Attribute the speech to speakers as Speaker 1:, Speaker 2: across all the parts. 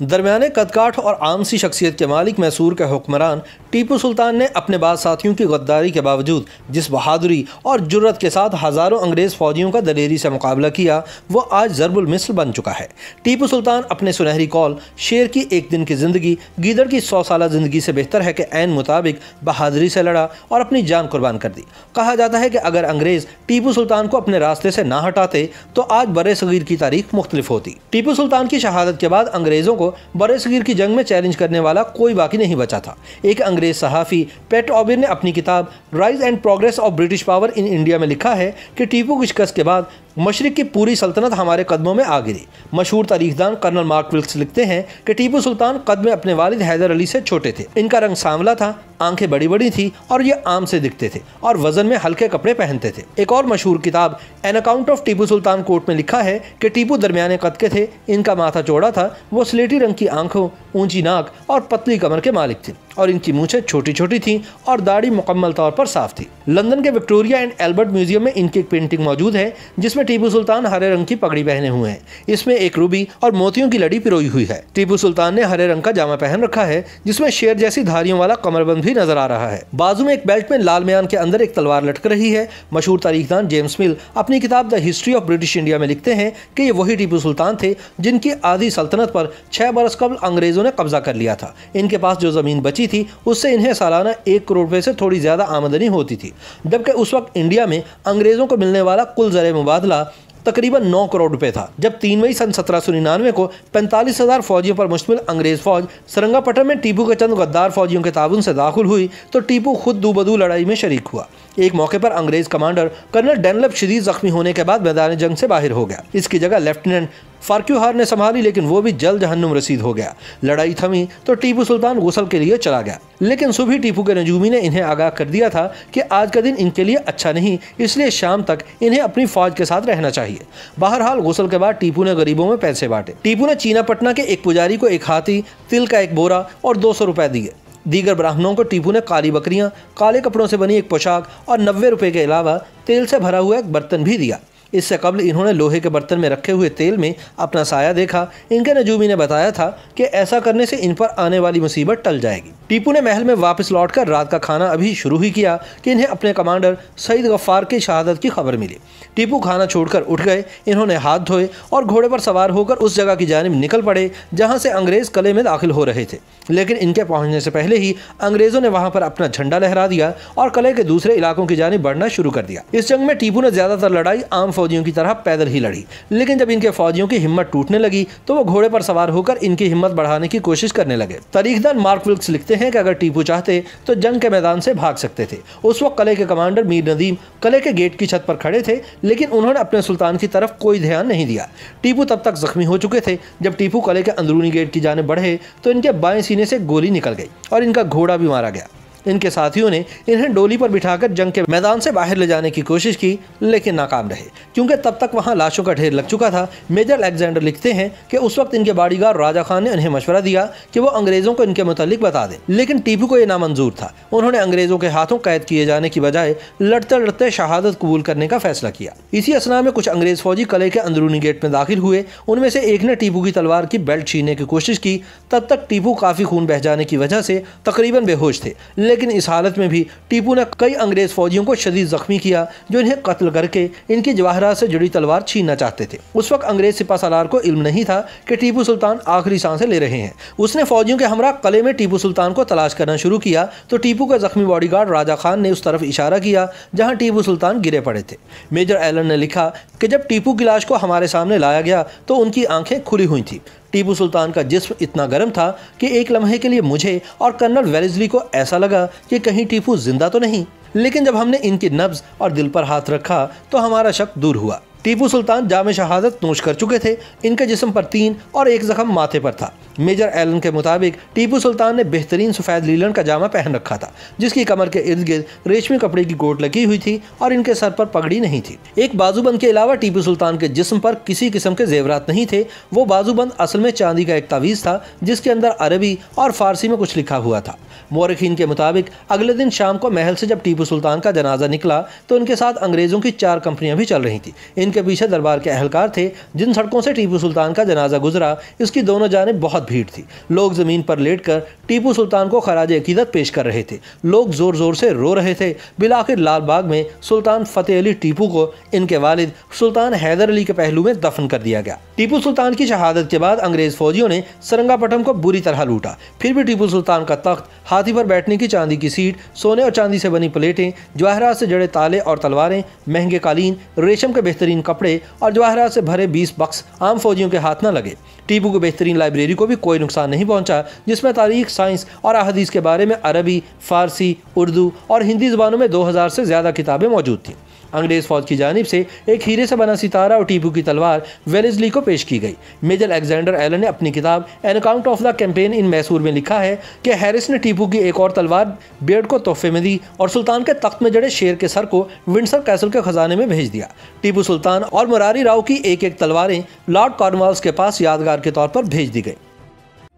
Speaker 1: दरमियाने कदकाठ और आम सी शख्सियत के मालिक मैसूर के हुक्मरान टीपू सुल्तान ने अपने बाद साथियों की गद्दारी के बावजूद जिस बहादुरी और जुर्रत के साथ हज़ारों अंग्रेज़ फ़ौजियों का दलेरी से मुकाबला किया, वो आज ज़रबुल मिस्ल बन चुका है। टीपू सुल्तान अपने सुनहरी कौल शेर की एक दिन की ज़िंदगी गीदड़ की 100 साला ज़िंदगी से बेहतर है कि ऐन मुताबिक बहादुरी से लड़ा और अपनी जान कुर्बान कर दी। कहा जाता है कि अगर अंग्रेज़ टीपू सुल्तान को अपने रास्ते से ना हटाते तो आज बरे सगीर की तारीख मुख्तलिफ होती। टीपू सुल्तान की शहादत के बाद अंग्रेज़ों को बरे सगीर की जंग में चैलेंज करने वाला कोई बाकी नहीं बचा था। एक अंग्रेज सहाफ़ी पैट ऑबिर ने अपनी किताब rise and progress of British power in India में लिखा है कि टीपू की शिकस्त के बाद मशरिक की पूरी सल्तनत हमारे कदमों में आ गिरी। मशहूर तारीखदान कर्नल मार्क विल्क्स लिखते हैं कि टीपू सुल्तान कद में अपने वालिद हैदर अली से छोटे थे। इनका रंग सांवला था, आंखें बड़ी बड़ी थी और ये आम से दिखते थे और वजन में हल्के कपड़े पहनते थे। एक और मशहूर किताब an account of Tipu Sultan court में लिखा है कि टीपू दरमियाने कद के थे, इनका माथा चौड़ा था, वो स्लेटी रंग की आंखों, ऊंची नाक और पतली कमर के मालिक थे और इनकी मूछें छोटी छोटी थीं और दाढ़ी मुकम्मल तौर पर साफ थी। लंदन के विक्टोरिया एंड एल्बर्ट म्यूजियम में इनकी एक पेंटिंग मौजूद है जिसमें टीपू सुल्तान हरे रंग की पगड़ी पहने हुए हैं। इसमें एक रूबी और मोतियों की लड़ी पिरोई हुई है। टीपू सुल्तान ने हरे रंग का जामा पहन रखा है जिसमें शेर जैसी धारियों वाला कमरबंद भी नजर आ रहा है। बाजू में एक बेल्ट में लाल म्यान के अंदर एक तलवार लटक रही है। मशहूर तारीखदान जेम्स मिल अपनी किताब the history of British India में लिखते हैं कि ये वही टीपू सुल्तान थे जिनकी आधी सल्तनत पर 6 बरस कबल अंग्रेजों ने कब्जा कर लिया था। इनके पास जो जमीन बची थी उससे इन्हें सालाना 1 करोड़ रुपए से थोड़ी ज्यादा आमदनी होती थी, जबकि उस वक्त इंडिया में अंग्रेजों को मिलने वाला कुल ज़र मुबादला तकरीबन 9 करोड़ रुपए था। जब 3 मई सन 1799 को 45,000 फौजियों पर मुश्तमिल अंग्रेज फौज सरंगापट्टम में टीपू के चंद गद्दार फौजियों के ताबन से दाखिल हुई तो टीपू खुद दूबदू लड़ाई में शरीक हुआ। एक मौके पर अंग्रेज कमांडर कर्नल डनलप शदीद जख्मी होने के बाद मैदान जंग से बाहर हो गया। इसकी जगह लेफ्टिनेंट फार्क्यूहार ने संभाली, लेकिन वो भी जल्द जहन्नुम रसीद हो गया। लड़ाई थमी तो टीपू सुल्तान गुसल के लिए चला गया, लेकिन सुबह टीपू के नजूमी ने इन्हें आगाह कर दिया था कि आज का दिन इनके लिए अच्छा नहीं, इसलिए शाम तक इन्हें अपनी फौज के साथ रहना चाहिए। बहरहाल गुसल के बाद टीपू ने गरीबों में पैसे बांटे। टीपू ने चीना पटना के एक पुजारी को एक हाथी, तिल का एक बोरा और 200 रुपए दिए। दीगर ब्राह्मणों को टीपू ने काली बकरियां, काले कपड़ों से बनी एक पोशाक और 90 रुपए के अलावा तेल से भरा हुआ एक बर्तन भी दिया। इससे कबल इन्होंने लोहे के बर्तन में रखे हुए तेल में अपना साया देखा। इनके नजूमी ने बताया था कि ऐसा करने से इन पर आने वाली मुसीबत टल जाएगी। टीपू ने महल में वापस लौटकर रात का खाना अभी शुरू ही किया कि इन्हें अपने कमांडर सईद गफ्फार की शहादत की खबर मिली। टीपू खाना छोड़कर उठ गए। इन्होंने हाथ धोए और घोड़े पर सवार होकर उस जगह की जानिब निकल पड़े जहाँ से अंग्रेज कले में दाखिल हो रहे थे, लेकिन इनके पहुँचने से पहले ही अंग्रेजों ने वहाँ पर अपना झंडा लहरा दिया और कले के दूसरे इलाकों की जानिब बढ़ना शुरू कर दिया। इस जंग में टीपू ने ज्यादातर लड़ाई आम फौजियों की तरह पैदल ही लड़ी, लेकिन जब इनके फौजियों की हिम्मत टूटने लगी तो वो घोड़े पर सवार होकर इनकी हिम्मत बढ़ाने की कोशिश करने लगे। तारीखदान मार्क विल्क्स लिखते हैं कि अगर टीपू चाहते तो जंग के मैदान से भाग सकते थे। उस वक्त कले के कमांडर मीर नदीम कले के गेट की छत पर खड़े थे, लेकिन उन्होंने अपने सुल्तान की तरफ कोई ध्यान नहीं दिया। टीपू तब तक जख्मी हो चुके थे। जब टीपू कले के अंदरूनी गेट की जानिब बढ़े तो इनके बाएं सीने से गोली निकल गई और इनका घोड़ा भी मारा गया। इनके साथियों ने इन्हें डोली पर बिठाकर जंग के मैदान से बाहर ले जाने की कोशिश की, लेकिन नाकाम रहे क्योंकि तब तक वहां लाशों का ढेर लग चुका था। मेजर अलेक्जेंडर लिखते हैं कि उस वक्त इनके बाडीगार्ड राजा खान ने इन्हें मशवरा दिया कि वो अंग्रेजों को इनके मुतालिक बता दें, लेकिन टीपू को यह नामंजूर था। उन्होंने अंग्रेजों के हाथों कैद किए जाने की बजाय लड़ते लड़ते शहादत कबूल करने का फैसला किया। इसी असना में कुछ अंग्रेज फौजी कले के अंदरूनी गेट में दाखिल हुए। उनमें से एक ने टीपू की तलवार की बेल्ट छीनने की कोशिश की। तब तक टीपू काफी खून बह जाने की वजह से तकरीबन बेहोश थे, लेकिन इस हालत में टीपू ने कई अंग्रेज फौजियों को शदीद जख्मी किया जो इन्हें कत्ल करके इनकी जवाहरात से जुड़ी तलवार छीनना चाहते थे। उस वक्त अंग्रेज सिपा सालार को इल्म नहीं था कि टीपू सुल्तान आखिरी सांसें ले रहे हैं। उसने फौजियों के हमरा कले में टीपू सुल्तान को तलाश करना शुरू किया तो टीपू का जख्मी बॉडीगार्ड राजा खान ने उस तरफ इशारा किया जहां टीपू सुल्तान गिरे पड़े थे। मेजर एलन ने लिखा कि जब टीपू की लाश को हमारे सामने लाया गया तो उनकी आंखें खुली हुई थी। टीपू सुल्तान का जिस्म इतना गर्म था कि एक लम्हे के लिए मुझे और कर्नल वेलेस्ली को ऐसा लगा कि कहीं टीपू जिंदा तो नहीं, लेकिन जब हमने इनकी नब्ज और दिल पर हाथ रखा तो हमारा शक दूर हुआ। टीपू सुल्तान जाम शहादत नोश कर चुके थे। इनके जिस्म पर 3 और 1 जख्म माथे पर था। मेजर एलन के मुताबिक टीपू सुल्तान ने बेहतरीन सफ़ेद लीलन का जामा पहन रखा था जिसकी कमर के इर्द गिर्द रेशमी कपड़े की गोट लगी हुई थी और इनके सर पर पगड़ी नहीं थी। एक बाजूबंद के अलावा टीपू सुल्तान के जिस्म पर किसी किस्म के जेवरात नहीं थे। वो बाजूबंद असल में चांदी का एक तावीज़ था जिसके अंदर अरबी और फारसी में कुछ लिखा हुआ था। मौरखीन के मुताबिक अगले दिन शाम को महल से जब टीपू सुल्तान का जनाजा निकला तो उनके साथ अंग्रेज़ों की 4 कंपनियां भी चल रही थी। इनके इनके पीछे दरबार के अहलकार थे। जिन सड़कों से टीपू सुल्तान का जनाजा गुजरा, इसकी दोनों जानिब बहुत भीड़ थी। लोग जमीन पर लेटकर टीपू सुल्तान को खराज अकीदत पेश कर रहे थे। लोग जोर जोर से रो रहे थे। बिलाखिर लाल बाग में सुल्तान फतेह अली टीपू को इनके वालिद सुल्तान हैदर अली के पहलू में दफन कर दिया गया। टीपू सुल्तान की शहादत के बाद अंग्रेज फौजियों ने सरंगापटम को बुरी तरह लूटा। फिर भी टीपू सुल्तान का तख्त, हाथी पर बैठने की चांदी की सीट, सोने और चांदी से बनी प्लेटें, जवाहरात से जड़े ताले और तलवारें, महंगे कालीन, रेशम के बेहतरीन कपड़े और जवाहरात से भरे 20 बक्स आम फौजियों के हाथ न लगे। टीपू को बेहतरीन लाइब्रेरी को भी कोई नुकसान नहीं पहुंचा, जिसमें तारीख, साइंस और अहदीस के बारे में अरबी, फारसी, उर्दू और हिंदी ज़बानों में 2000 से ज़्यादा किताबें मौजूद थीं। अंग्रेज़ फौज की जानिब से एक हीरे से बना सितारा और टीपू की तलवार वेलेस्ली को पेश की गई। मेजर अलेक्जेंडर एलन ने अपनी किताब an account of the campaign in Mysore में लिखा है कि हैरिस ने टीपू की एक और तलवार बेड को तोहफे में दी और सुल्तान के तख्त में जड़े शेर के सर को विंडसर कैसल के खजाने में भेज दिया। टीपू सुल्तान और मुरारी राव की एक एक तलवारें लॉर्ड कॉर्नवालिस के पास यादगार के तौर पर भेज दी गई।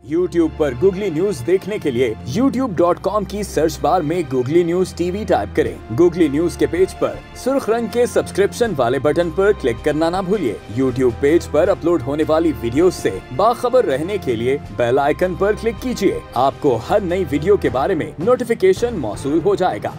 Speaker 2: YouTube पर गूगली न्यूज देखने के लिए youtube.com की सर्च बार में गूगली न्यूज टीवी टाइप करें। गूगली न्यूज के पेज पर सुर्ख रंग के सब्सक्रिप्शन वाले बटन पर क्लिक करना ना भूलिए। YouTube पेज पर अपलोड होने वाली वीडियोस से बाखबर रहने के लिए बेल आइकन पर क्लिक कीजिए। आपको हर नई वीडियो के बारे में नोटिफिकेशन मौसूल हो जाएगा।